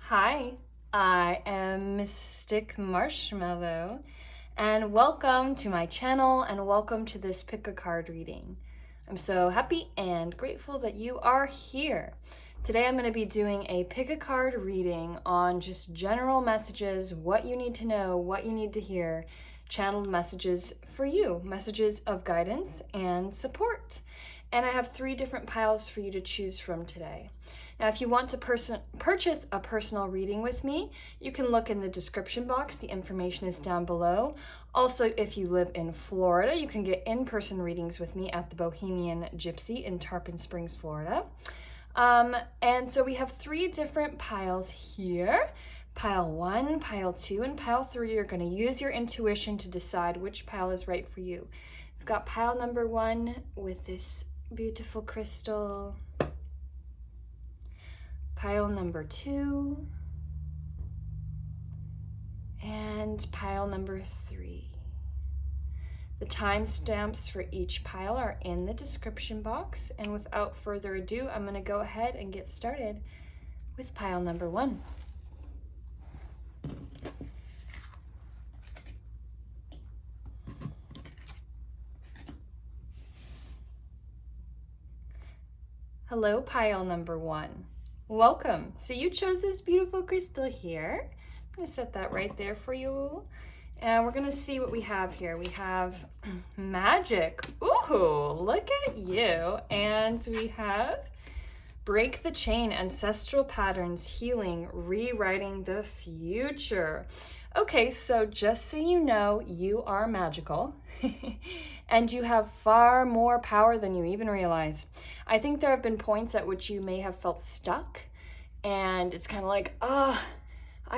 Hi, I am Mystic Marshmallow, and welcome to my channel and welcome to this pick a card reading. I'm so happy and grateful that you are here. Today I'm going to be doing a pick a card reading on just general messages, what you need to know, what you need to hear, channeled messages for you, messages of guidance and support. And I have 3 different piles for you to choose from today. Now, if you want to purchase a personal reading with me, you can look in the description box. The information is down below. Also, if you live in Florida, you can get in-person readings with me at the Bohemian Gypsy in Tarpon Springs, Florida. And so we have 3 different piles here. Pile 1, pile 2, and pile 3. You're going to use your intuition to decide which pile is right for you. We've got pile number 1 with this beautiful crystal. Pile number 2, and pile number 3. The timestamps for each pile are in the description box, and without further ado, I'm going to go ahead and get started with pile number 1. Hello, pile number 1. Welcome. So you chose this beautiful crystal here. I'm going to set that right there for you. And we're going to see what we have here. We have magic. Ooh, look at you. And we have break the chain, ancestral patterns, healing, rewriting the future. Okay, so just so you know, you are magical and you have far more power than you even realize. I think there have been points at which you may have felt stuck, and it's kind of like, I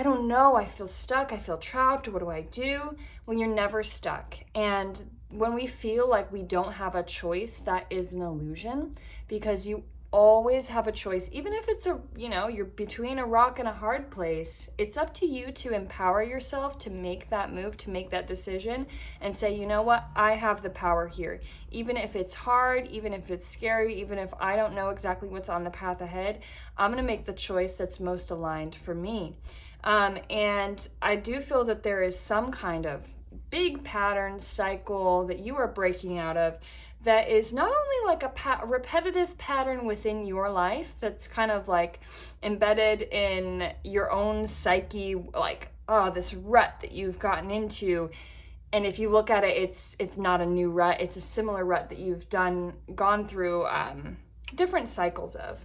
don't know, I feel stuck, I feel trapped, what do I do? Well, you're never stuck. And when we feel like we don't have a choice, that is an illusion, because you always have a choice. Even if it's you're between a rock and a hard place, it's up to you to empower yourself to make that move, to make that decision and say, you know what, I have the power here. Even if it's hard, even if it's scary, even if I don't know exactly what's on the path ahead, I'm going to make the choice that's most aligned for me. And I do feel that there is some kind of big pattern cycle that you are breaking out of that is not only like a repetitive pattern within your life that's kind of like embedded in your own psyche, like, this rut that you've gotten into. And if you look at it, it's not a new rut. It's a similar rut that you've gone through different cycles of.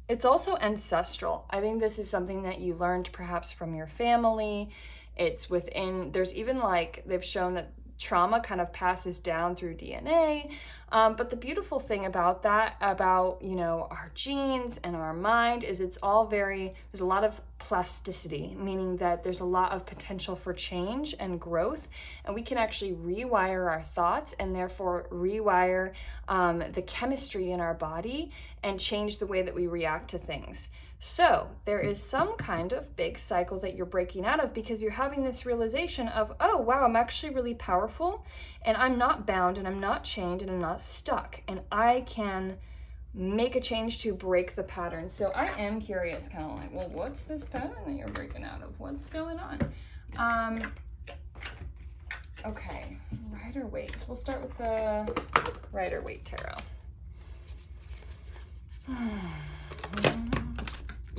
It's also ancestral. I think this is something that you learned perhaps from your family. It's within, there's even like, they've shown that trauma kind of passes down through DNA. But the beautiful thing about that, about, our genes and our mind is there's a lot of plasticity, meaning that there's a lot of potential for change and growth. And we can actually rewire our thoughts and therefore rewire the chemistry in our body and change the way that we react to things. So there is some kind of big cycle that you're breaking out of because you're having this realization of, oh, wow, I'm actually really powerful and I'm not bound and I'm not chained and I'm not stuck and I can make a change to break the pattern. So I am curious, kind of like, well, what's this pattern that you're breaking out of? What's going on? Okay, Rider-Waite. We'll start with the Rider-Waite tarot.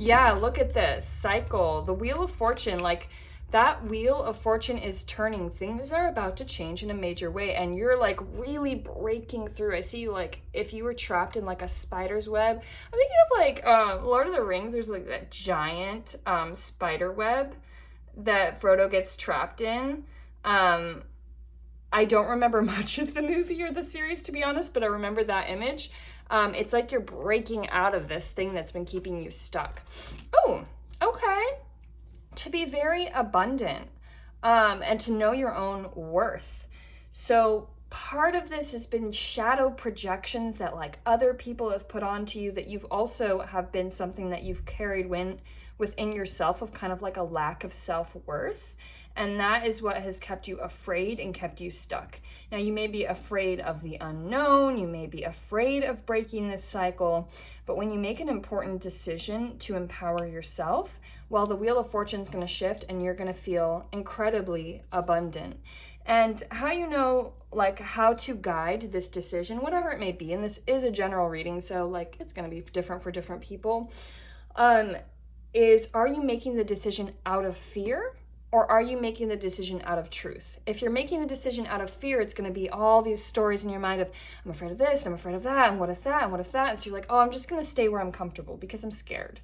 Yeah, look at this cycle, the Wheel of Fortune. Like, that Wheel of Fortune is turning. Things are about to change in a major way and you're like really breaking through. I see you like if you were trapped in like a spider's web. I'm thinking of like Lord of the Rings. There's like that giant spider web that Frodo gets trapped in. I don't remember much of the movie or the series, to be honest, but I remember that image. It's like you're breaking out of this thing that's been keeping you stuck. Oh, okay. To be very abundant and to know your own worth. So part of this has been shadow projections that like other people have put onto you, that you've also have been something that you've carried within yourself of kind of like a lack of self-worth. And that is what has kept you afraid and kept you stuck. Now, you may be afraid of the unknown, you may be afraid of breaking this cycle, but when you make an important decision to empower yourself, well, the wheel of fortune is going to shift and you're going to feel incredibly abundant. And how you know, like, how to guide this decision, whatever it may be, and this is a general reading, so like it's going to be different for different people, is, are you making the decision out of fear, or are you making the decision out of truth? If you're making the decision out of fear, it's going to be all these stories in your mind of, I'm afraid of this, I'm afraid of that, and what if that, and what if that, and so you're like, oh, I'm just going to stay where I'm comfortable because I'm scared.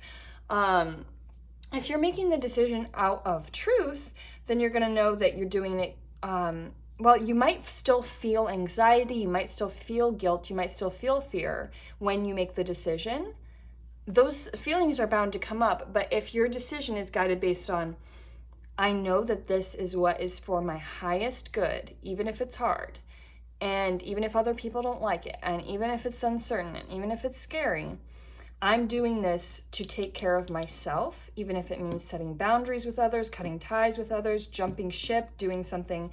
If you're making the decision out of truth, then you're going to know that you're doing it, well, you might still feel anxiety, you might still feel guilt, you might still feel fear when you make the decision. Those feelings are bound to come up, but if your decision is guided based on, I know that this is what is for my highest good, even if it's hard, and even if other people don't like it, and even if it's uncertain, and even if it's scary, I'm doing this to take care of myself, even if it means setting boundaries with others, cutting ties with others, jumping ship, doing something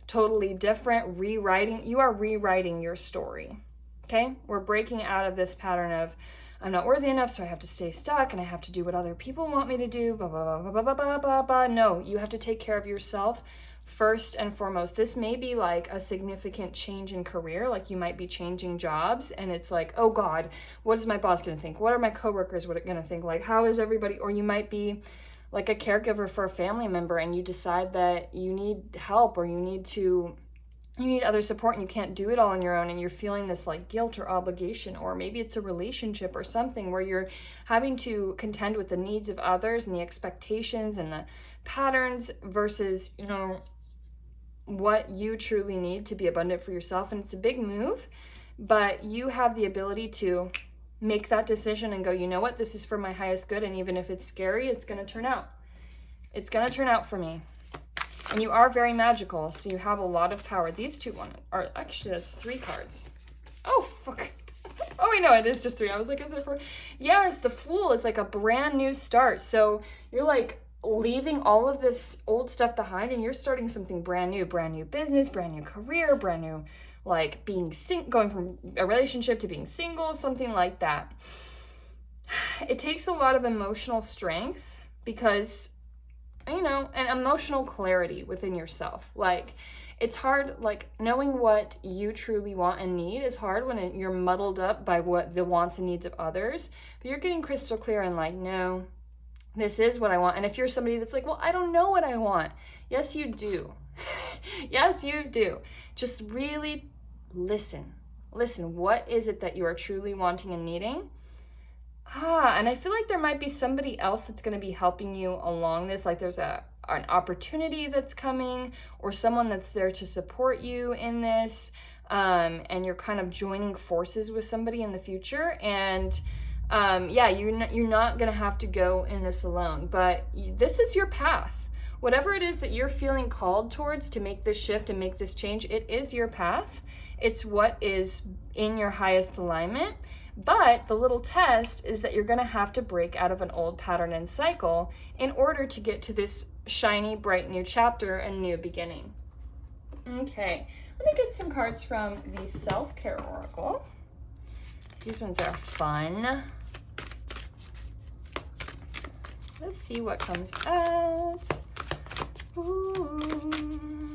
totally different, rewriting. You are rewriting your story, okay? We're breaking out of this pattern of, I'm not worthy enough, so I have to stay stuck, and I have to do what other people want me to do, blah, blah, blah, blah, blah, blah, blah, blah. No, you have to take care of yourself first and foremost. This may be like a significant change in career, like you might be changing jobs, and it's like, oh God, what is my boss gonna think? What are my coworkers gonna think? Like, how is everybody? Or you might be like a caregiver for a family member, and you decide that you need help, or you need other support, and you can't do it all on your own, and you're feeling this like guilt or obligation. Or maybe it's a relationship or something where you're having to contend with the needs of others and the expectations and the patterns versus, you know, what you truly need to be abundant for yourself. And it's a big move, but you have the ability to make that decision and go, you know what, this is for my highest good, and even if it's scary, it's going to turn out. It's going to turn out for me. And you are very magical, so you have a lot of power. These two are actually, that's 3 cards. Oh, fuck. Oh, wait, no, it is just 3. I was like, is it 4? Yes, the Fool is like a brand new start. So you're like leaving all of this old stuff behind, and you're starting something brand new business, brand new career, brand new, like being going from a relationship to being single, something like that. It takes a lot of emotional strength because, you know, and emotional clarity within yourself. Like, it's hard, like knowing what you truly want and need is hard when you're muddled up by what the wants and needs of others, but you're getting crystal clear and like, no, this is what I want. And if you're somebody that's like, well, I don't know what I want. Yes, you do. Yes, you do. Just really listen. What is it that you are truly wanting and needing? And I feel like there might be somebody else that's going to be helping you along this. Like there's an opportunity that's coming, or someone that's there to support you in this. And you're kind of joining forces with somebody in the future. And yeah, you're not going to have to go in this alone, but this is your path. Whatever it is that you're feeling called towards to make this shift and make this change, it is your path. It's what is in your highest alignment. But the little test is that you're going to have to break out of an old pattern and cycle in order to get to this shiny, bright new chapter and new beginning. Okay, let me get some cards from the Self-Care Oracle. These ones are fun. Let's see what comes out. Ooh.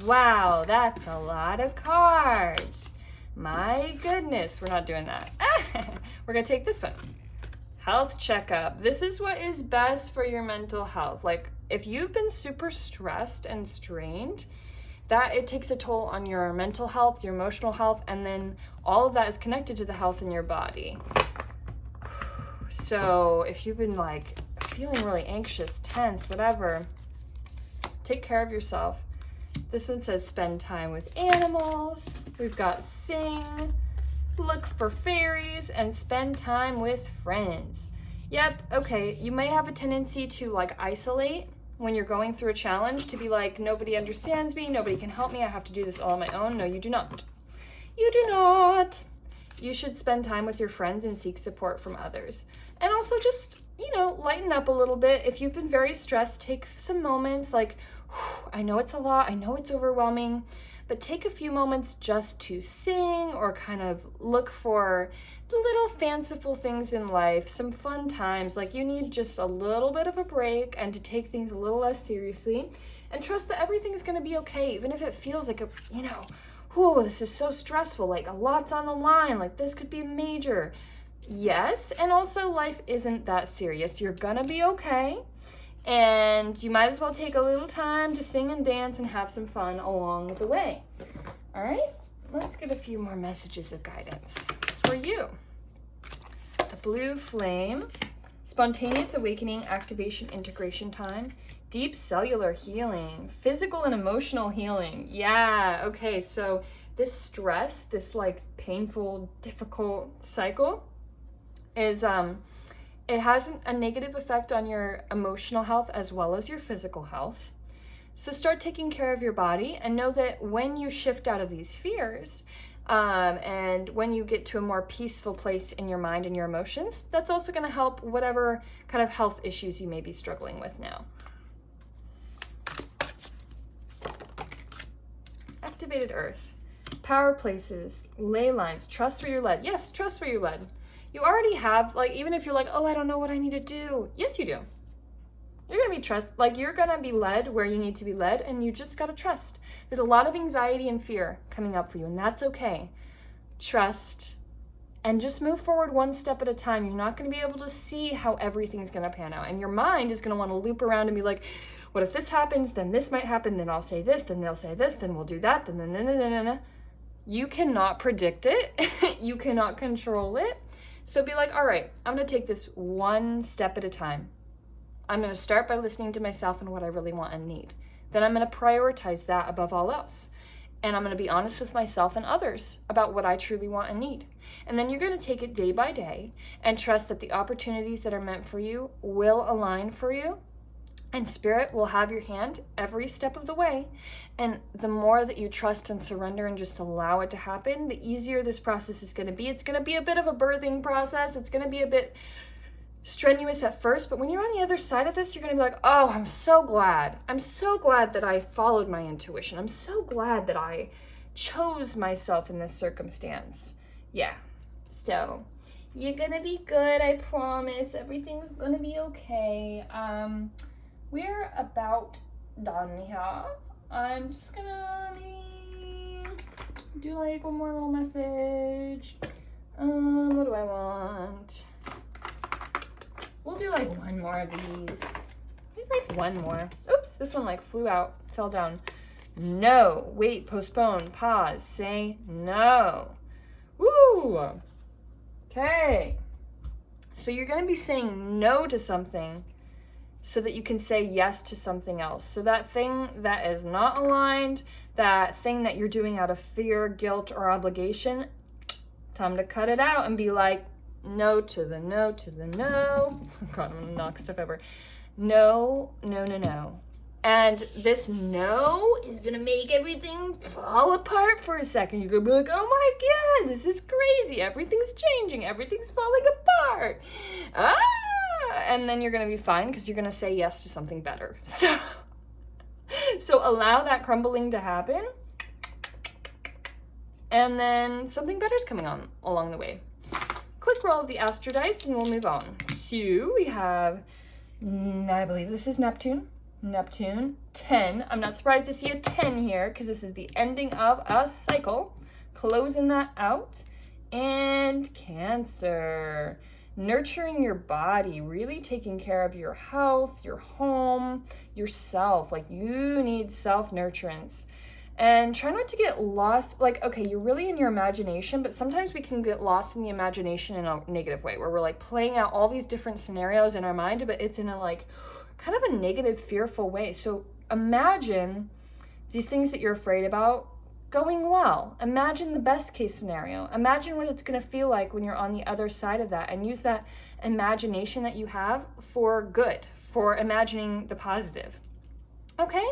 Wow, that's a lot of cards. My goodness, we're not doing that. We're gonna take this one. Health checkup. This is what is best for your mental health. Like if you've been super stressed and strained, that it takes a toll on your mental health, your emotional health, and then all of that is connected to the health in your body. So if you've been like feeling really anxious, tense, whatever, take care of yourself. This one says spend time with animals. We've got sing, look for fairies, and spend time with friends. Yep, okay, you may have a tendency to like isolate when you're going through a challenge to be like, nobody understands me, nobody can help me, I have to do this all on my own. No, you do not. You do not. You should spend time with your friends and seek support from others. And also just, lighten up a little bit. If you've been very stressed, take some moments like, I know it's a lot, I know it's overwhelming, but take a few moments just to sing or kind of look for the little fanciful things in life, some fun times. Like, you need just a little bit of a break and to take things a little less seriously and trust that everything's going to be okay, even if it feels like this is so stressful, like a lot's on the line, like this could be major. Yes, and also life isn't that serious. You're gonna be okay, and you might as well take a little time to sing and dance and have some fun along the way. All right, let's get a few more messages of guidance for you. The blue flame, spontaneous awakening, activation, integration time, deep cellular healing, physical and emotional healing. Yeah, okay, so this stress, this like painful, difficult cycle is, it has a negative effect on your emotional health as well as your physical health. So start taking care of your body and know that when you shift out of these fears, and when you get to a more peaceful place in your mind and your emotions, that's also going to help whatever kind of health issues you may be struggling with now. Activated earth, power places, ley lines, trust where you're led. Yes, trust where you're led. You already have, like, even if you're like, oh, I don't know what I need to do. Yes, you do. You're going to be you're going to be led where you need to be led, and you just got to trust. There's a lot of anxiety and fear coming up for you, and that's okay. Trust and just move forward one step at a time. You're not going to be able to see how everything's going to pan out, and your mind is going to want to loop around and be like, what if this happens? Then this might happen. Then I'll say this. Then they'll say this. Then we'll do that. Then. You cannot predict it. You cannot control it. So be like, all right, I'm going to take this one step at a time. I'm going to start by listening to myself and what I really want and need. Then I'm going to prioritize that above all else. And I'm going to be honest with myself and others about what I truly want and need. And then you're going to take it day by day and trust that the opportunities that are meant for you will align for you. And Spirit will have your hand every step of the way. And the more that you trust and surrender and just allow it to happen, the easier this process is going to be. It's going to be a bit of a birthing process. It's going to be a bit strenuous at first, but when you're on the other side of this, you're going to be like, oh, I'm so glad. I'm so glad that I followed my intuition. I'm so glad that I chose myself in this circumstance. Yeah. So you're going to be good. I promise. Everything's going to be okay. We're about done here. I'm just gonna maybe do like one more little message. What do I want? We'll do like one more of these. There's like one more. Oops, this one like flew out, fell down. No, wait, postpone, pause, say no. Woo! Okay. So you're gonna be saying no to something so that you can say yes to something else. So that thing that is not aligned, that thing that you're doing out of fear, guilt, or obligation, time to cut it out and be like, no to the no to the no. God, I'm gonna knock stuff over. No, no, no, no. And this no is gonna make everything fall apart for a second. You're gonna be like, oh my God, this is crazy. Everything's changing. Everything's falling apart. Ah! And then you're going to be fine because you're going to say yes to something better. So allow that crumbling to happen. And then something better is coming on along the way. Quick roll of the Astro Dice and we'll move on. So we have, I believe this is Neptune. Neptune, 10. I'm not surprised to see a 10 here because this is the ending of a cycle. Closing that out. And Cancer. Nurturing your body, really taking care of your health, your home, yourself. Like, you need self-nurturance. And try not to get lost. Like, okay, you're really in your imagination, but sometimes we can get lost in the imagination in a negative way, where we're like playing out all these different scenarios in our mind, but it's in a like kind of a negative, fearful way. So imagine these things that you're afraid about going well. Imagine the best case scenario. Imagine what it's going to feel like when you're on the other side of that, and use that imagination that you have for good, for imagining the positive. Okay,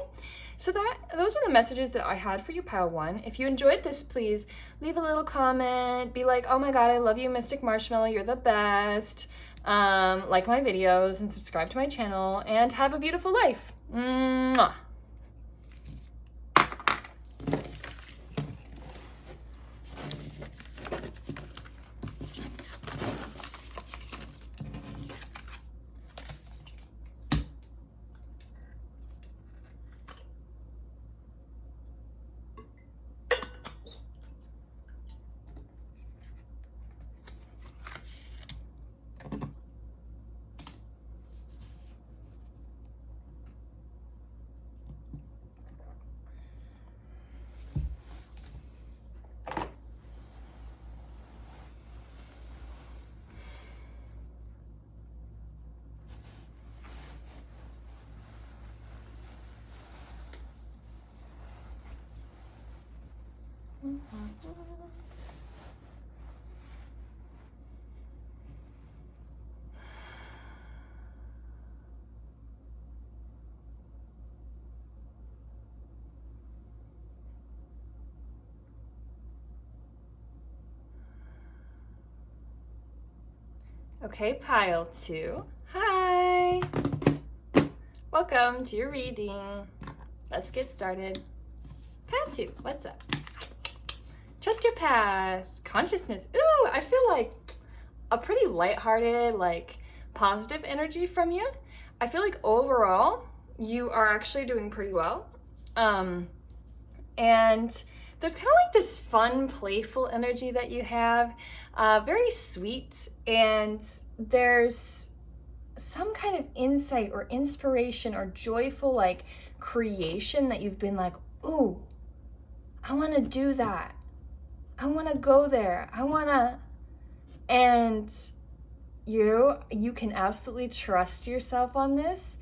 so those are the messages that I had for you, Pile 1. If you enjoyed this, please leave a little comment. Be like, oh my god, I love you, Mystic Marshmallow. You're the best. Like my videos and subscribe to my channel. And have a beautiful life. Mwah. Okay, Pile 2. Hi! Welcome to your reading. Let's get started. Path 2, what's up? Trust your path. Consciousness. Ooh, I feel like a pretty lighthearted, like positive energy from you. I feel like overall you are actually doing pretty well. And there's kind of like this fun, playful energy that you have, very sweet, and there's some kind of insight or inspiration or joyful like creation that you've been like, ooh, I want to do that. I want to go there. I want to, and you can absolutely trust yourself on this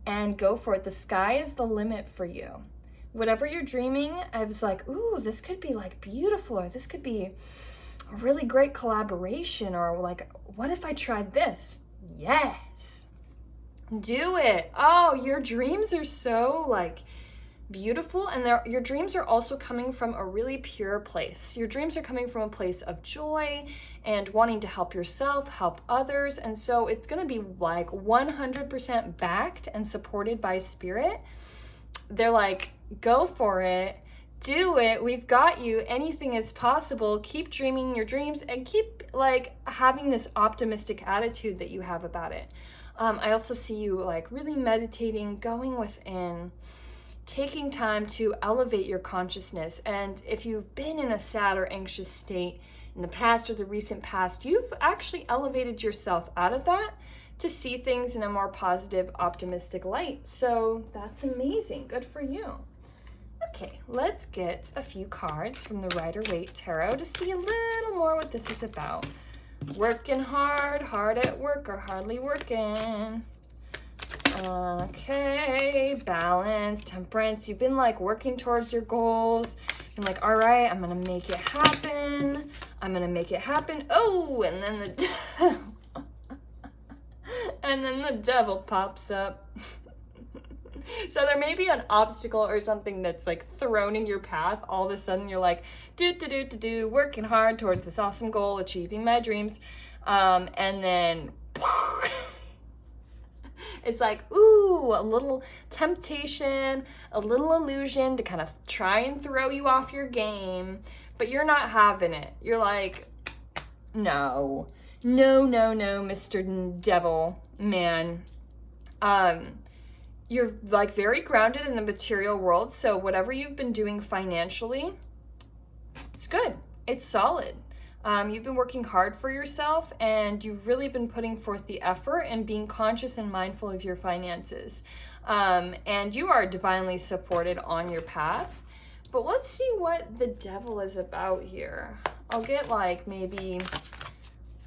and go for it. The sky is the limit for you. Whatever you're dreaming, I was like, ooh, this could be like beautiful, or this could be a really great collaboration, or like, what if I tried this? Yes, do it. Oh, your dreams are so like beautiful, and your dreams are also coming from a really pure place. Your dreams are coming from a place of joy and wanting to help yourself, help others, and so it's going to be like 100% backed and supported by spirit. They're like, go for it, do it, we've got you, anything is possible, keep dreaming your dreams, and keep like having this optimistic attitude that you have about it. I also see you like really meditating, going within, taking time to elevate your consciousness. And if you've been in a sad or anxious state in the past or the recent past, you've actually elevated yourself out of that to see things in a more positive, optimistic light. So that's amazing. Good for you. Okay, let's get a few cards from the Rider-Waite Tarot to see a little more what this is about. Working hard, hard at work, or hardly working. Okay, balance, temperance. You've been like working towards your goals. Been like, all right, I'm gonna make it happen. I'm gonna make it happen. Oh, and then the devil pops up. So there may be an obstacle or something that's like thrown in your path. All of a sudden you're like, working hard towards this awesome goal, achieving my dreams. And then it's like, ooh, a little temptation, a little illusion to kind of try and throw you off your game, but you're not having it. You're like, no, Mr. Devil Man. You're like very grounded in the material world, so whatever you've been doing financially, it's good, it's solid. You've been working hard for yourself, and you've really been putting forth the effort and being conscious and mindful of your finances. And you are divinely supported on your path. But let's see what the devil is about here. I'll get like maybe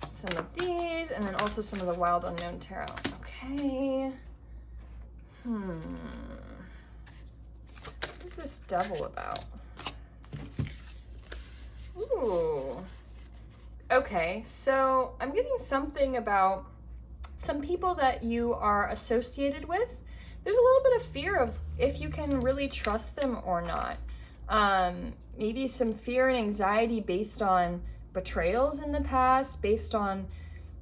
some of these, and then also some of the Wild Unknown Tarot. Okay. What is this devil about? Ooh. Okay, so I'm getting something about some people that you are associated with there's a little bit of fear of if you can really trust them or not. Maybe some fear and anxiety based on betrayals in the past, based on,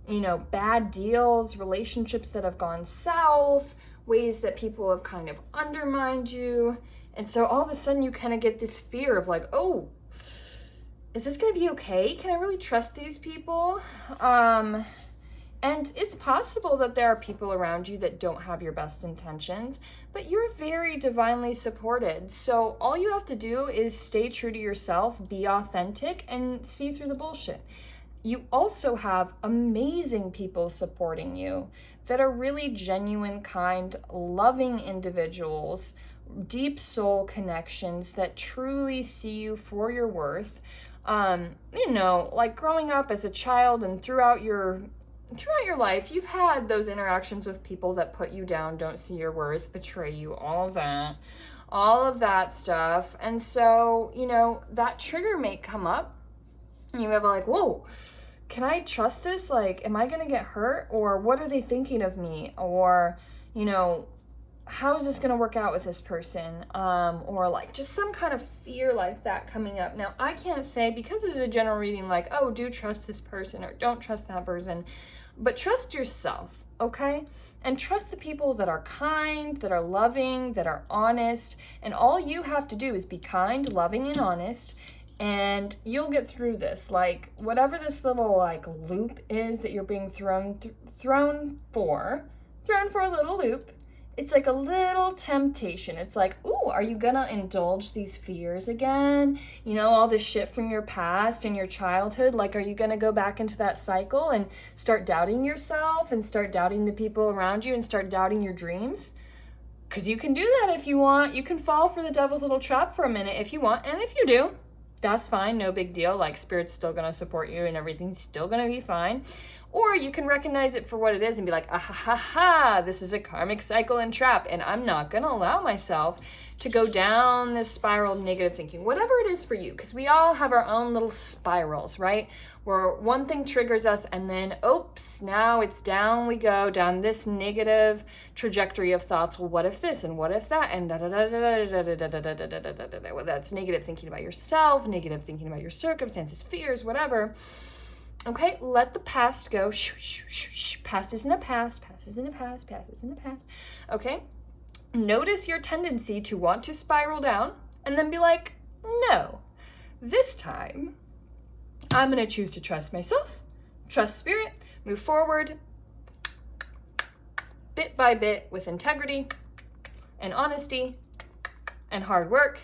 you know, bad deals, relationships that have gone south, ways that people have kind of undermined you. And so all of a sudden you kind of get this fear of like, oh, is this going to be okay? Can I really trust these people? And it's possible that there are people around you that don't have your best intentions, but you're very divinely supported. So all you have to do is stay true to yourself, be authentic, and see through the bullshit. You also have amazing people supporting you that are really genuine, kind, loving individuals, deep soul connections that truly see you for your worth. You know, like growing up as a child and throughout your life, you've had those interactions with people that put you down, don't see your worth, betray you, all of that stuff. And so, you know, that trigger may come up and you have like, whoa, can I trust this? Like, am I going to get hurt? Or what are they thinking of me? Or, you know, how is this going to work out with this person? Or like just some kind of fear like that coming up. Now, I can't say, because this is a general reading, like, oh, do trust this person or don't trust that person, but trust yourself, okay? And trust the people that are kind, that are loving, that are honest. And all you have to do is be kind, loving, and honest, and you'll get through this. Like, whatever this little like loop is that you're being thrown for a little loop. It's like a little temptation. It's like, ooh, are you gonna indulge these fears again? You know, all this shit from your past and your childhood. Like, are you gonna go back into that cycle and start doubting yourself and start doubting the people around you and start doubting your dreams? Because you can do that if you want. You can fall for the devil's little trap for a minute if you want. And if you do, that's fine, no big deal. Like, Spirit's still gonna support you and everything's still gonna be fine. Or you can recognize it for what it is and be like, ah ha ha ha, this is a karmic cycle and trap, and I'm not gonna allow myself to go down this spiral of negative thinking, whatever it is for you, because we all have our own little spirals, right? Where one thing triggers us and then, oops, now it's down we go, down this negative trajectory of thoughts. Well, what if this and what if that, and well, that's negative thinking about yourself, negative thinking about your circumstances, fears, whatever. Okay, let the past go. Shh, shh, shh, shh. Past is in the past, past is in the past, past is in the past. Okay, notice your tendency to want to spiral down and then be like, no, this time I'm going to choose to trust myself, trust Spirit, move forward bit by bit with integrity and honesty and hard work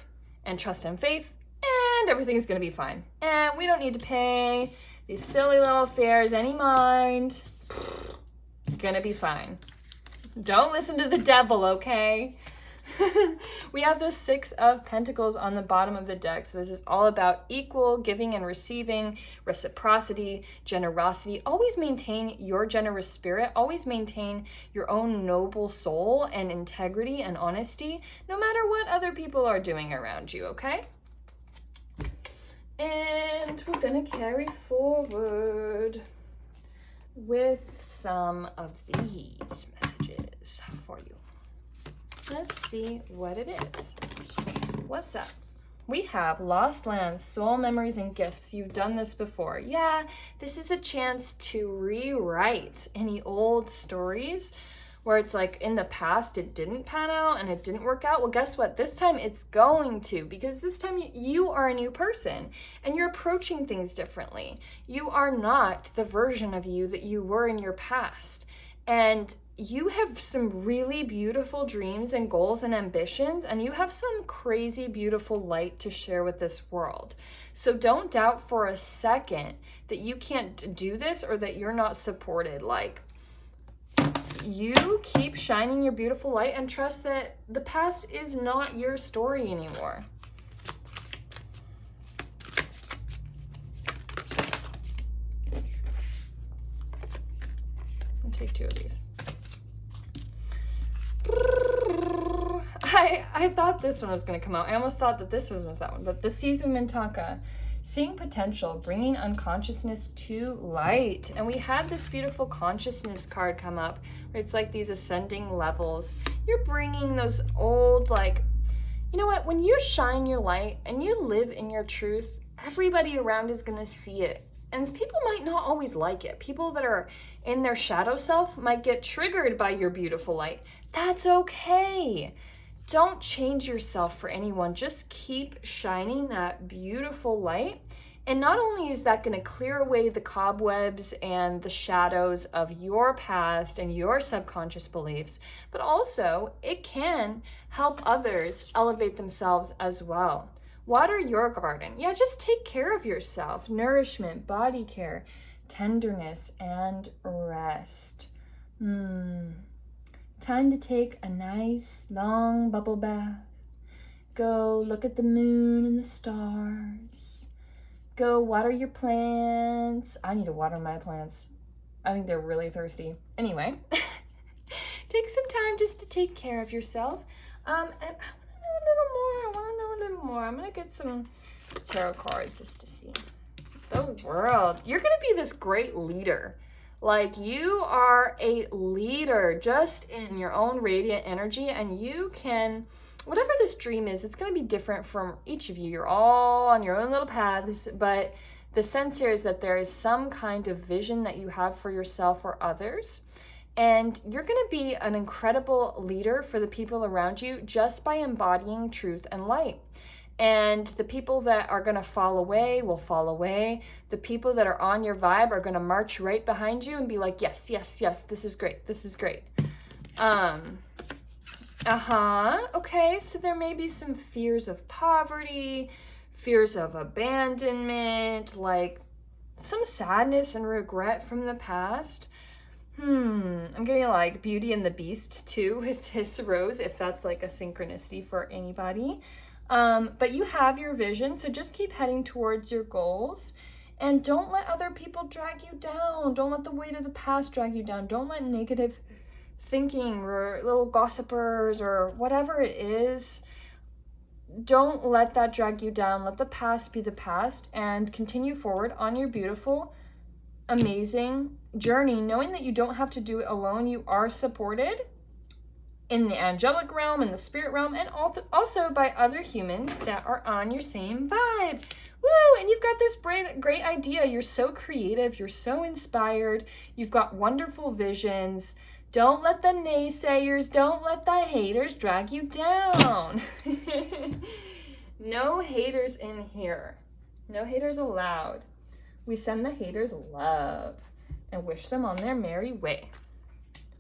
and trust and faith, and everything's going to be fine. And we don't need to pay these silly little fears any mind. Gonna be fine. Don't listen to the devil, okay? We have the 6 of Pentacles on the bottom of the deck. So this is all about equal giving and receiving, reciprocity, generosity. Always maintain your generous spirit. Always maintain your own noble soul and integrity and honesty, no matter what other people are doing around you, okay? And we're gonna carry forward with some of these messages for you. Let's see what it is. What's up? We have lost lands, soul memories, and gifts. You've done this before. Yeah, this is a chance to rewrite any old stories where it's like in the past it didn't pan out and it didn't work out. Well, guess what? This time it's going to, because this time you are a new person and you're approaching things differently. You are not the version of you that you were in your past. And you have some really beautiful dreams and goals and ambitions, and you have some crazy beautiful light to share with this world. So don't doubt for a second that you can't do this or that you're not supported. Like, you keep shining your beautiful light and trust that the past is not your story anymore. I'll take 2 of these. I thought this one was going to come out. I almost thought that this was that one, but the Seas of Mintaka. Seeing potential, bringing unconsciousness to light. And we had this beautiful consciousness card come up where it's like these ascending levels. You're bringing those old, like, you know what? When you shine your light and you live in your truth, everybody around is going to see it. And people might not always like it. People that are in their shadow self might get triggered by your beautiful light. That's okay. Don't change yourself for anyone. Just keep shining that beautiful light. And not only is that going to clear away the cobwebs and the shadows of your past and your subconscious beliefs, but also it can help others elevate themselves as well. Water your garden. Yeah, just take care of yourself. Nourishment, body care, tenderness, and rest. Time to take a nice long bubble bath. Go look at the moon and the stars. Go water your plants. I need to water my plants. I think they're really thirsty. Anyway, take some time just to take care of yourself. And I want to know a little more. I'm going to get some tarot cards just to see. The world. You're going to be this great leader. Like, you are a leader just in your own radiant energy, and you can, whatever this dream is, it's going to be different from each of you. You're all on your own little paths, but the sense here is that there is some kind of vision that you have for yourself or others, and you're going to be an incredible leader for the people around you just by embodying truth and light. And the people that are going to fall away will fall away. The people that are on your vibe are going to march right behind you and be like, yes, yes, yes, this is great. This is great. Okay, so there may be some fears of poverty, fears of abandonment, like some sadness and regret from the past. I'm getting like Beauty and the Beast too with this rose, if that's like a synchronicity for anybody. But you have your vision, so just keep heading towards your goals, and don't let other people drag you down. Don't let the weight of the past drag you down. Don't let negative thinking or little gossipers or whatever it is, don't let that drag you down. Let the past be the past and continue forward on your beautiful, amazing journey, knowing that you don't have to do it alone. You are supported in the angelic realm, in the spirit realm, and also by other humans that are on your same vibe. Woo! And you've got this great idea. You're so creative. You're so inspired. You've got wonderful visions. Don't let the naysayers, don't let the haters drag you down. No haters in here. No haters allowed. We send the haters love and wish them on their merry way.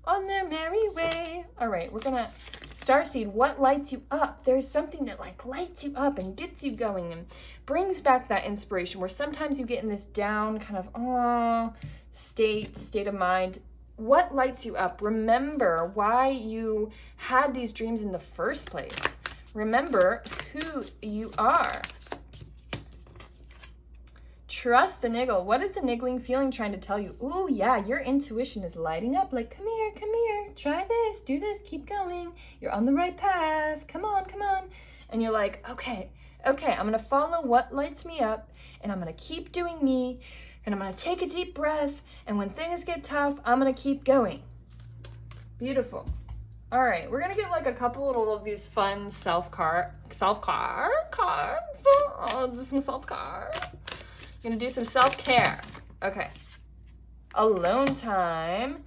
On their merry way. All right, we're gonna, Starseed, what lights you up? There's something that like lights you up and gets you going and brings back that inspiration where sometimes you get in this down kind of state of mind. What lights you up? Remember why you had these dreams in the first place. Remember who you are. Trust the niggle. What is the niggling feeling trying to tell you? Ooh, yeah, your intuition is lighting up like, come here, try this, do this, keep going. You're on the right path. Come on. And you're like, okay, I'm going to follow what lights me up, and I'm going to keep doing me, and I'm going to take a deep breath, and when things get tough, I'm going to keep going. Beautiful. All right, we're going to get like a couple of these fun self-cards. I'll do some self-cards. Gonna do some self-care. Okay. Alone time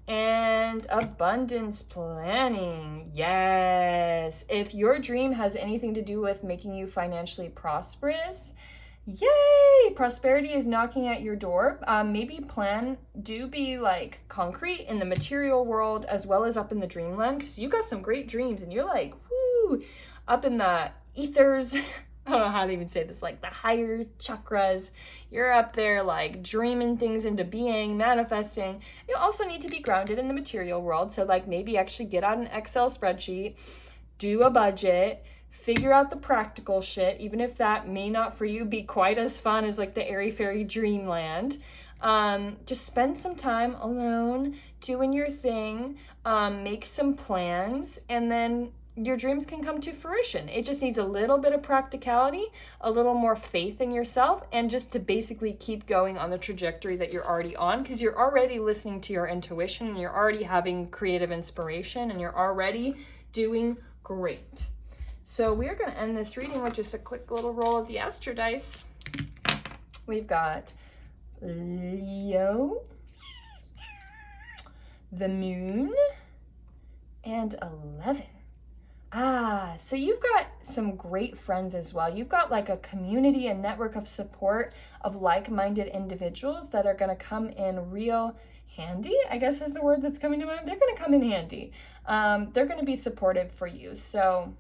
and abundance planning. Yes. If your dream has anything to do with making you financially prosperous, yay! Prosperity is knocking at your door. Maybe do be like concrete in the material world as well as up in the dreamland, because you got some great dreams and you're like, woo, up in the ethers. I don't know how to even say this, like the higher chakras. You're up there like dreaming things into being, manifesting. You also need to be grounded in the material world. So like maybe actually get out an Excel spreadsheet, do a budget, figure out the practical shit, even if that may not for you be quite as fun as like the airy fairy dreamland. Just spend some time alone doing your thing, make some plans, and then your dreams can come to fruition. It just needs a little bit of practicality, a little more faith in yourself, and just to basically keep going on the trajectory that you're already on, because you're already listening to your intuition, and you're already having creative inspiration, and you're already doing great. So we are going to end this reading with just a quick little roll of the Astro Dice. We've got Leo, the Moon, and 11. So you've got some great friends as well. You've got like a community, a network of support of like-minded individuals that are going to come in real handy, I guess is the word that's coming to mind. They're going to come in handy. They're going to be supportive for you. So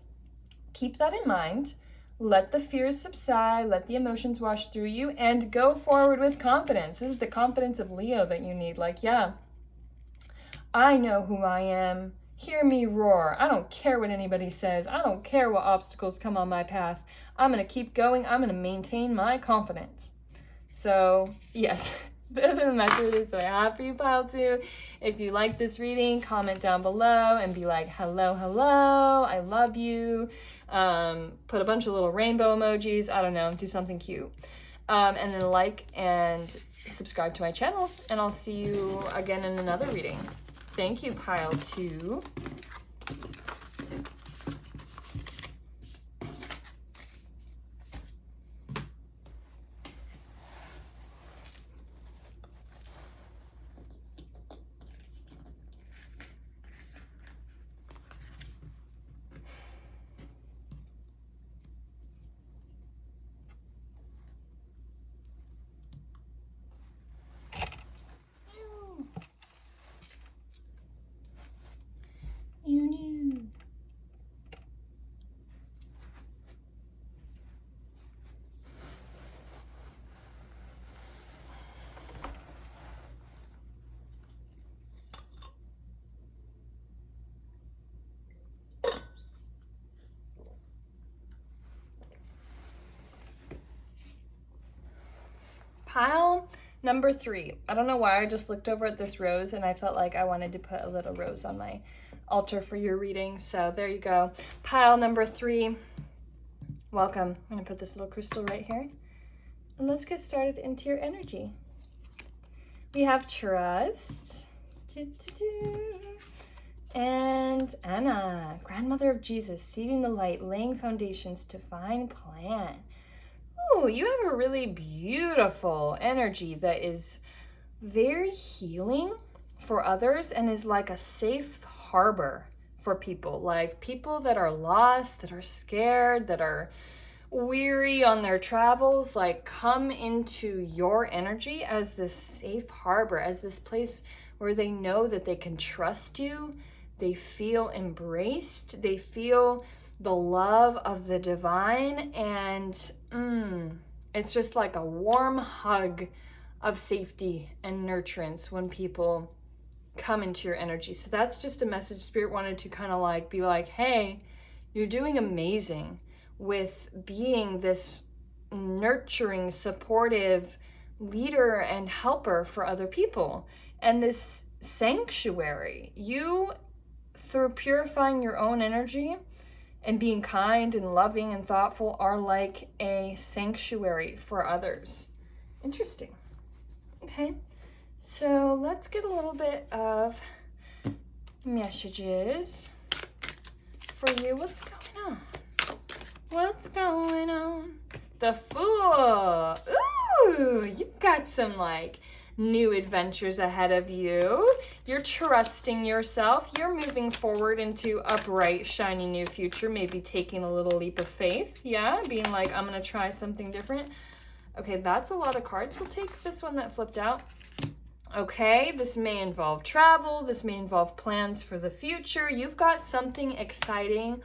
keep that in mind. Let the fears subside, let the emotions wash through you, and go forward with confidence. This is the confidence of Leo that you need. Like, yeah, I know who I am. Hear me roar. I don't care what anybody says. I don't care what obstacles come on my path. I'm going to keep going. I'm going to maintain my confidence. So, yes, those are the messages that I have for you, Pile 2. If you like this reading, comment down below and be like, hello, hello, I love you. Put a bunch of little rainbow emojis. I don't know, do something cute. And then like and subscribe to my channel, and I'll see you again in another reading. Thank you, Pile 2. You knew. Pile number 3. I don't know why I just looked over at this rose and I felt like I wanted to put a little rose on my altar for your reading. So there you go. Pile number 3. Welcome. I'm going to put this little crystal right here. And let's get started into your energy. We have trust. And Anna, grandmother of Jesus, seeding the light, laying foundations to find plan. Ooh, you have a really beautiful energy that is very healing for others and is like a safe harbor for people, like people that are lost, that are scared, that are weary on their travels, like come into your energy as this safe harbor, as this place where they know that they can trust you, they feel embraced, they feel the love of the divine, and it's just like a warm hug of safety and nurturance when people come into your energy. So that's just a message Spirit wanted to kind of like be like, hey, you're doing amazing with being this nurturing, supportive leader and helper for other people. And this sanctuary, you, through purifying your own energy and being kind and loving and thoughtful, are like a sanctuary for others. Interesting. Okay, so let's get a little bit of messages for you. What's going on? What's going on? The Fool. Ooh, you've got some like new adventures ahead of you. You're trusting yourself. You're moving forward into a bright, shiny new future, maybe taking a little leap of faith. Yeah, being like, I'm going to try something different. Okay, that's a lot of cards. We'll take this one that flipped out. Okay, this may involve travel. This may involve plans for the future. You've got something exciting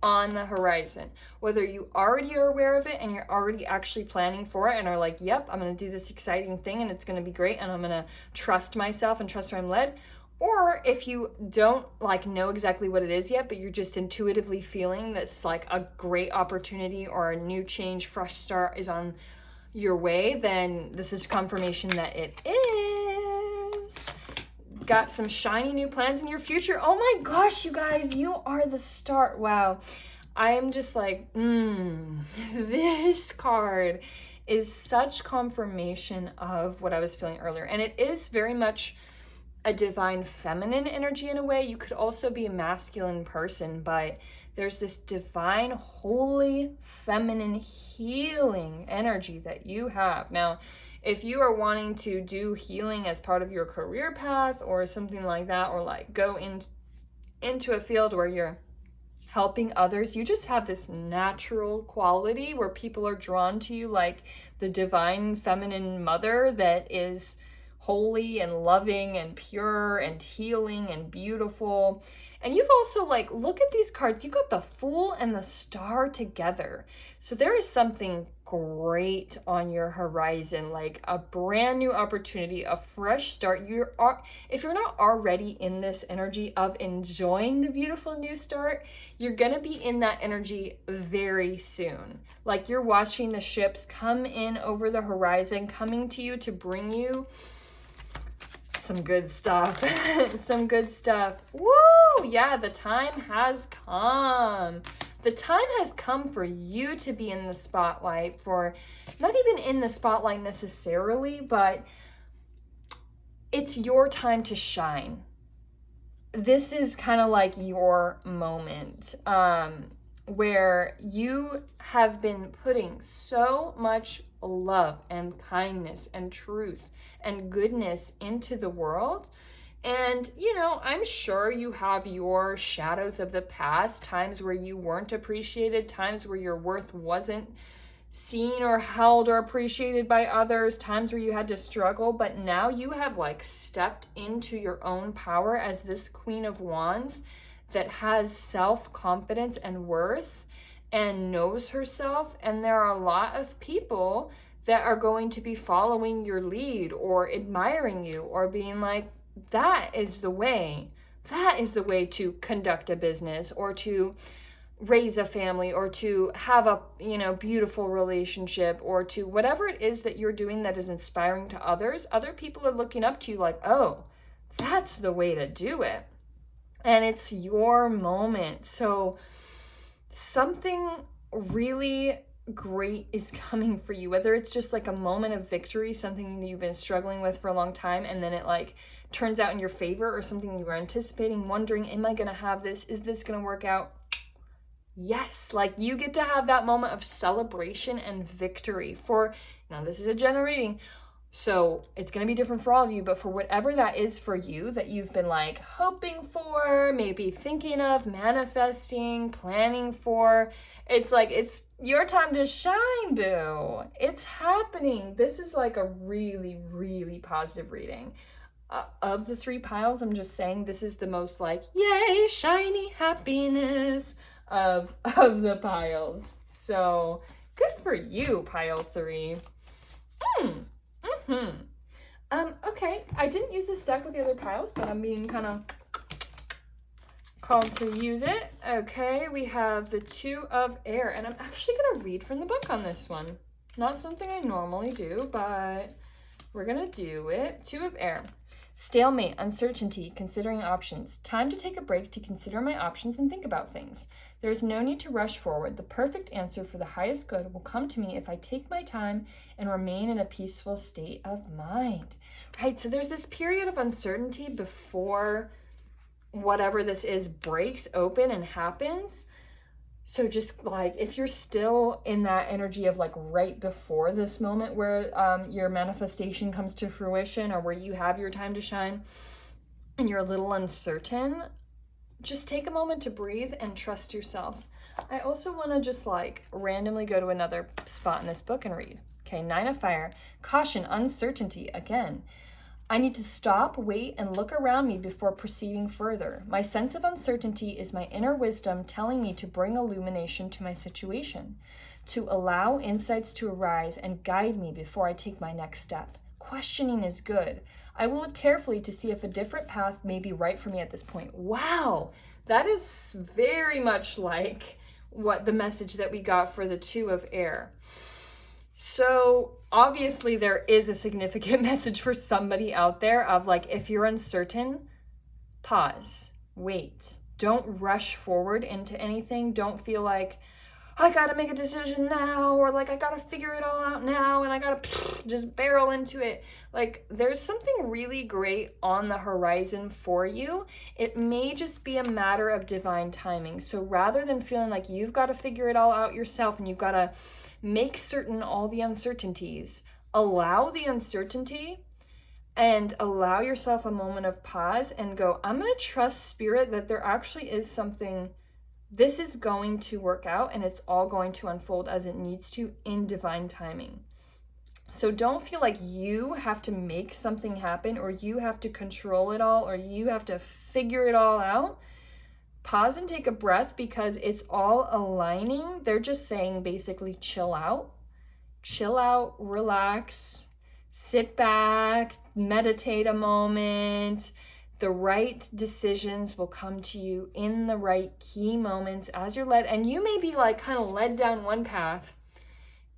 on the horizon. Whether you already are aware of it and you're already actually planning for it and are like, yep, I'm going to do this exciting thing and it's going to be great and I'm going to trust myself and trust where I'm led. Or if you don't like know exactly what it is yet, but you're just intuitively feeling that's like a great opportunity or a new change, fresh start is on your way, then this is confirmation that it is. got some shiny new plans in your future. Oh my gosh, you guys, you are the star. Wow. I am just like, this card is such confirmation of what I was feeling earlier. And it is very much a divine feminine energy in a way. You could also be a masculine person, but there's this divine, holy, feminine, healing energy that you have. Now, if you are wanting to do healing as part of your career path or something like that, or like go into a field where you're helping others, you just have this natural quality where people are drawn to you, like the divine feminine mother that is holy and loving and pure and healing and beautiful. And you've also, like, look at these cards, you got the Fool and the Star together. So there is something great on your horizon, like a brand new opportunity, a fresh start. If you're not already in this energy of enjoying the beautiful new start, you're gonna be in that energy very soon. Like you're watching the ships come in over the horizon, coming to you to bring you some good stuff. Some good stuff. Woo! Yeah, the time has come. The time has come for you to be in the spotlight, for not even in the spotlight necessarily, but it's your time to shine. This is kind of like your moment, where you have been putting so much love and kindness and truth and goodness into the world. And, you know, I'm sure you have your shadows of the past, times where you weren't appreciated, times where your worth wasn't seen or held or appreciated by others, times where you had to struggle, but now you have like stepped into your own power as this Queen of Wands that has self-confidence and worth and knows herself. And there are a lot of people that are going to be following your lead or admiring you or being like, that is the way to conduct a business or to raise a family or to have a, you know, beautiful relationship or to whatever it is that you're doing that is inspiring to others. Other people are looking up to you like, oh, that's the way to do it. And it's your moment. So something really great is coming for you, whether it's just like a moment of victory, something that you've been struggling with for a long time, and then it like turns out in your favor, or something you were anticipating, wondering, am I gonna have this? Is this gonna work out? Yes, like you get to have that moment of celebration and victory. For now, this is a general reading, so it's going to be different for all of you, but for whatever that is for you that you've been like hoping for, maybe thinking of, manifesting, planning for, it's like, it's your time to shine, boo. It's happening. This is like a really, really positive reading. Of the three piles, I'm just saying this is the most like, yay, shiny happiness of the piles. So good for you, pile 3. Okay, I didn't use this deck with the other piles, but I'm being kind of called to use it. Okay, we have the 2 of Air, and I'm actually going to read from the book on this one. Not something I normally do, but we're going to do it. 2 of Air. Stalemate, uncertainty, considering options. Time to take a break to consider my options and think about things. There is no need to rush forward. The perfect answer for the highest good will come to me if I take my time and remain in a peaceful state of mind. Right, so there's this period of uncertainty before whatever this is breaks open and happens. So just like, if you're still in that energy of like right before this moment where your manifestation comes to fruition, or where you have your time to shine and you're a little uncertain, just take a moment to breathe and trust yourself. I also want to just like randomly go to another spot in this book and read. Okay, 9 of Fire. Caution, uncertainty again. I need to stop, wait, and look around me before proceeding further. My sense of uncertainty is my inner wisdom telling me to bring illumination to my situation, to allow insights to arise and guide me before I take my next step. Questioning is good. I will look carefully to see if a different path may be right for me at this point. Wow, that is very much like what the message that we got for the 2 of Air. So obviously there is a significant message for somebody out there of like, if you're uncertain, pause, wait. Don't rush forward into anything. Don't feel like, I gotta make a decision now, or like I gotta figure it all out now and I gotta just barrel into it. Like, there's something really great on the horizon for you. It may just be a matter of divine timing. So rather than feeling like you've got to figure it all out yourself and you've got to make certain all the uncertainties, allow the uncertainty and allow yourself a moment of pause and go, I'm going to trust spirit that there actually is something. This is going to work out and it's all going to unfold as it needs to in divine timing. So don't feel like you have to make something happen or you have to control it all or you have to figure it all out. Pause and take a breath because it's all aligning. They're just saying basically chill out, relax, sit back, meditate a moment. The right decisions will come to you in the right key moments as you're led. And you may be like kind of led down one path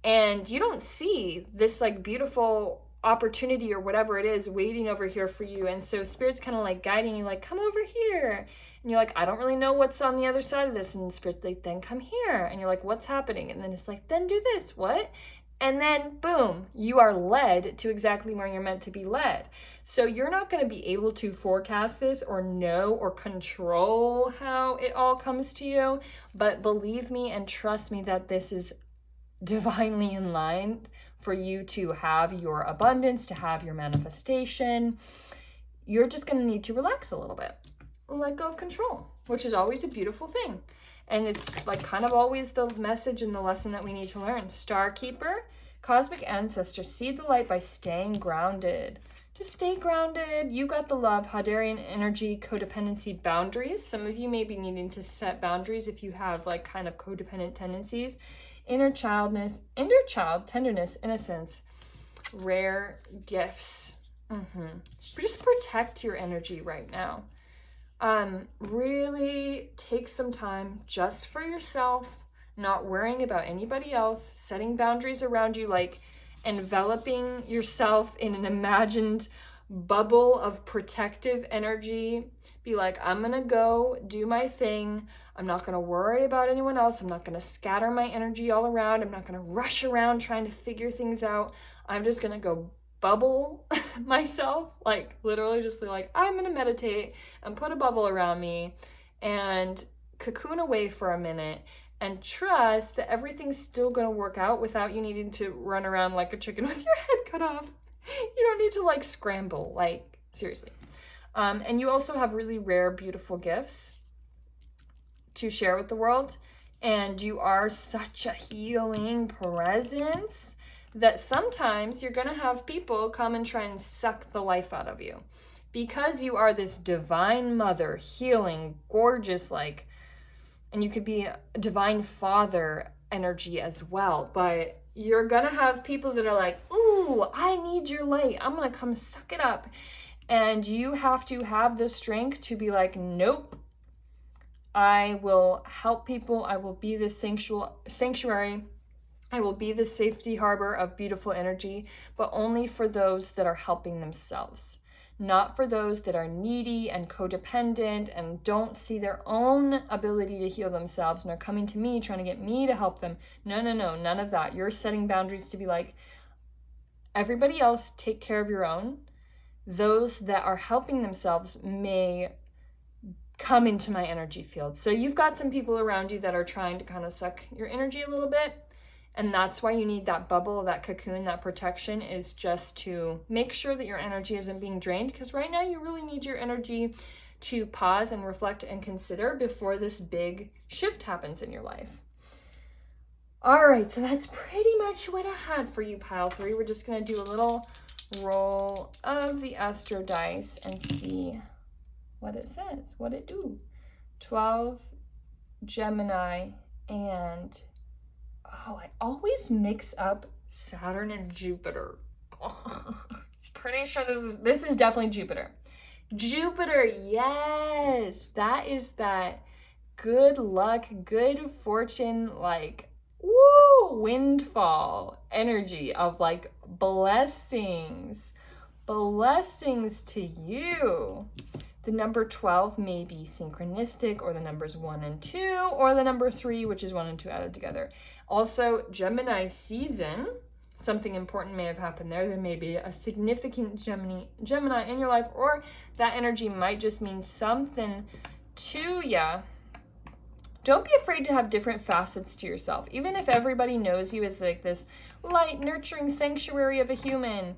and you don't see this like beautiful opportunity or whatever it is waiting over here for you. And so spirit's kind of like guiding you, like, come over here. And you're like, I don't really know what's on the other side of this. And spirit's like, then come here. And you're like, what's happening? And then it's like, then do this. What? And then boom, you are led to exactly where you're meant to be led. So you're not going to be able to forecast this or know or control how it all comes to you. But believe me and trust me that this is divinely in line for you to have your abundance, to have your manifestation. You're just going to need to relax a little bit. Let go of control, which is always a beautiful thing. And it's like kind of always the message and the lesson that we need to learn. Star Keeper, cosmic ancestor, see the light by staying grounded. Just stay grounded. You got the love. Hadarian energy, codependency, boundaries. Some of you may be needing to set boundaries if you have like kind of codependent tendencies. Inner child tenderness, innocence, rare gifts. Just protect your energy right now. Really take some time just for yourself, not worrying about anybody else, setting boundaries around you, like enveloping yourself in an imagined bubble of protective energy. Be like, I'm gonna go do my thing. I'm not gonna worry about anyone else. I'm not gonna scatter my energy all around. I'm not gonna rush around trying to figure things out. I'm just gonna go bubble myself, like literally just like, I'm gonna meditate and put a bubble around me and cocoon away for a minute and trust that everything's still gonna work out without you needing to run around like a chicken with your head cut off. You don't need to like scramble, like seriously. And you also have really rare, beautiful gifts to share with the world. And you are such a healing presence that sometimes you're going to have people come and try and suck the life out of you because you are this divine mother, healing, gorgeous, like, and you could be a divine father energy as well. But you're going to have people that are like, ooh, I need your light. I'm going to come suck it up. And you have to have the strength to be like, nope, I will help people. I will be the sanctuary. I will be the safety harbor of beautiful energy, but only for those that are helping themselves, not for those that are needy and codependent and don't see their own ability to heal themselves and are coming to me trying to get me to help them. No, none of that. You're setting boundaries to be like, everybody else, take care of your own. Those that are helping themselves may come into my energy field. So you've got some people around you that are trying to kind of suck your energy a little bit. And that's why you need that bubble, that cocoon, that protection, is just to make sure that your energy isn't being drained. Because right now you really need your energy to pause and reflect and consider before this big shift happens in your life. All right, so that's pretty much what I had for you, pile 3. We're just going to do a little roll of the Astro dice and see what it says, what it do. 12, Gemini, and I always mix up Saturn and Jupiter. Pretty sure this is definitely Jupiter. Jupiter, yes, that is that good luck, good fortune, like woo, windfall energy of like blessings to you. The number 12 may be synchronistic, or the numbers 1 and 2, or the number 3, which is 1 and 2 added together. Also, Gemini season, something important may have happened there. There may be a significant Gemini in your life, or that energy might just mean something to ya. Don't be afraid to have different facets to yourself. Even if everybody knows you as like this light, nurturing sanctuary of a human,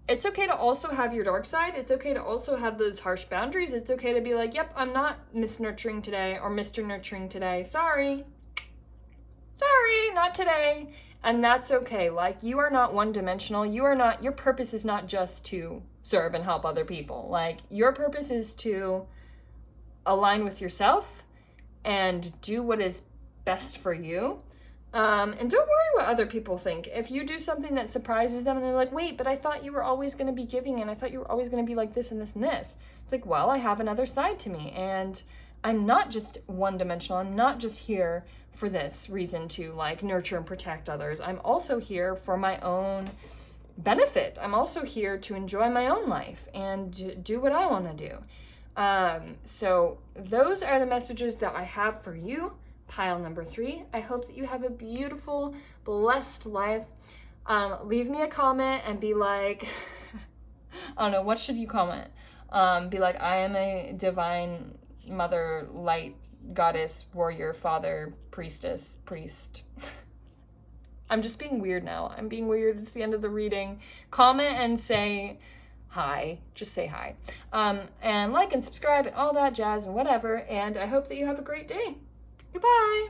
it's okay to also have your dark side. It's okay to also have those harsh boundaries. It's okay to be like, yep, I'm not Miss Nurturing today or Mr. Nurturing today. Sorry, not today. And that's okay. Like, you are not one-dimensional. Your purpose is not just to serve and help other people. Like, your purpose is to align with yourself and do what is best for you. And don't worry what other people think. If you do something that surprises them and they're like, wait, but I thought you were always going to be giving, and I thought you were always going to be like this and this and this. It's like, well, I have another side to me, and I'm not just one-dimensional. I'm not just here for this reason to like nurture and protect others. I'm also here for my own benefit. I'm also here to enjoy my own life and do what I want to do. So those are the messages that I have for you, pile number 3. I hope that you have a beautiful, blessed life. Leave me a comment and be like, I don't know, what should you comment? Be like, I am a divine mother, light, goddess, warrior, father, priestess, priest. I'm just being weird now. I'm being weird. It's the end of the reading. Comment and say hi. Just say hi. And like and subscribe and all that jazz and whatever. And I hope that you have a great day. Goodbye.